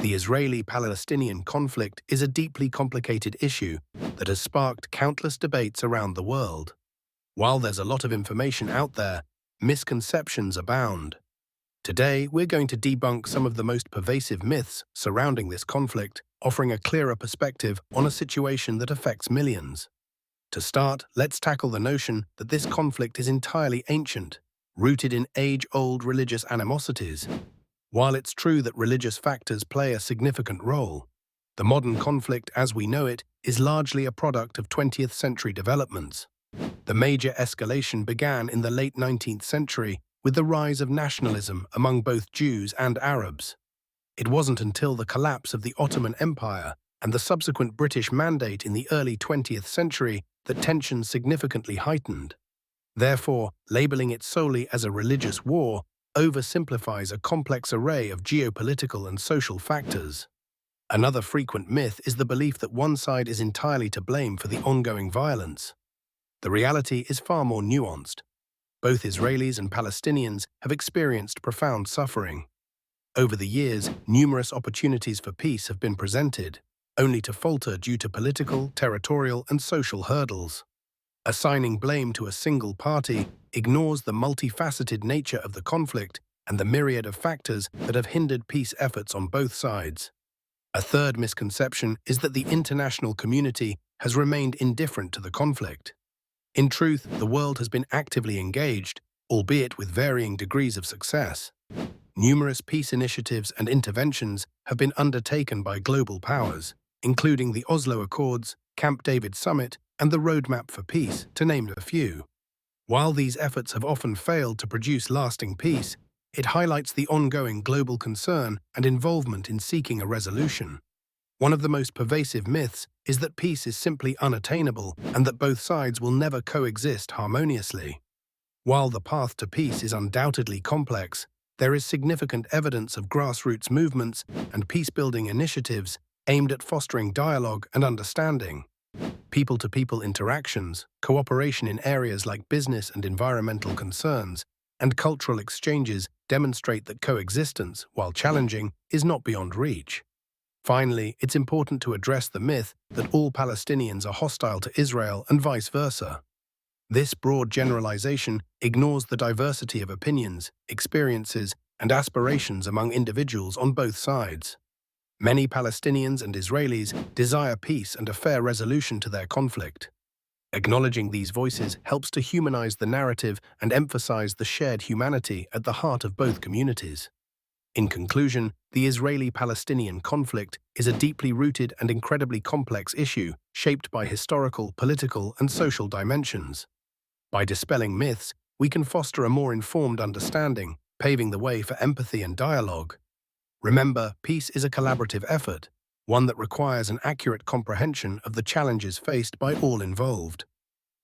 The Israeli-Palestinian conflict is a deeply complicated issue that has sparked countless debates around the world. While there's a lot of information out there, misconceptions abound. Today, we're going to debunk some of the most pervasive myths surrounding this conflict, offering a clearer perspective on a situation that affects millions. To start, let's tackle the notion that this conflict is entirely ancient, rooted in age-old religious animosities. While it's true that religious factors play a significant role, the modern conflict as we know it is largely a product of 20th century developments. The major escalation began in the late 19th century with the rise of nationalism among both Jews and Arabs. It wasn't until the collapse of the Ottoman Empire and the subsequent British Mandate in the early 20th century that tensions significantly heightened. Therefore, labeling it solely as a religious war oversimplifies a complex array of geopolitical and social factors. Another frequent myth is the belief that one side is entirely to blame for the ongoing violence. The reality is far more nuanced. Both Israelis and Palestinians have experienced profound suffering. Over the years, numerous opportunities for peace have been presented, only to falter due to political, territorial, and social hurdles. Assigning blame to a single party ignores the multifaceted nature of the conflict and the myriad of factors that have hindered peace efforts on both sides. A third misconception is that the international community has remained indifferent to the conflict. In truth, the world has been actively engaged, albeit with varying degrees of success. Numerous peace initiatives and interventions have been undertaken by global powers, including the Oslo Accords, Camp David Summit, and the Roadmap for Peace, to name a few. While these efforts have often failed to produce lasting peace, it highlights the ongoing global concern and involvement in seeking a resolution. One of the most pervasive myths is that peace is simply unattainable and that both sides will never coexist harmoniously. While the path to peace is undoubtedly complex, there is significant evidence of grassroots movements and peace-building initiatives aimed at fostering dialogue and understanding. People-to-people interactions, cooperation in areas like business and environmental concerns, and cultural exchanges demonstrate that coexistence, while challenging, is not beyond reach. Finally, it's important to address the myth that all Palestinians are hostile to Israel and vice versa. This broad generalization ignores the diversity of opinions, experiences, and aspirations among individuals on both sides. Many Palestinians and Israelis desire peace and a fair resolution to their conflict. Acknowledging these voices helps to humanize the narrative and emphasize the shared humanity at the heart of both communities. In conclusion, the Israeli-Palestinian conflict is a deeply rooted and incredibly complex issue shaped by historical, political, and social dimensions. By dispelling myths, we can foster a more informed understanding, paving the way for empathy and dialogue. Remember, peace is a collaborative effort, one that requires an accurate comprehension of the challenges faced by all involved.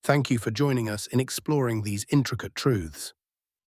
Thank you for joining us in exploring these intricate truths.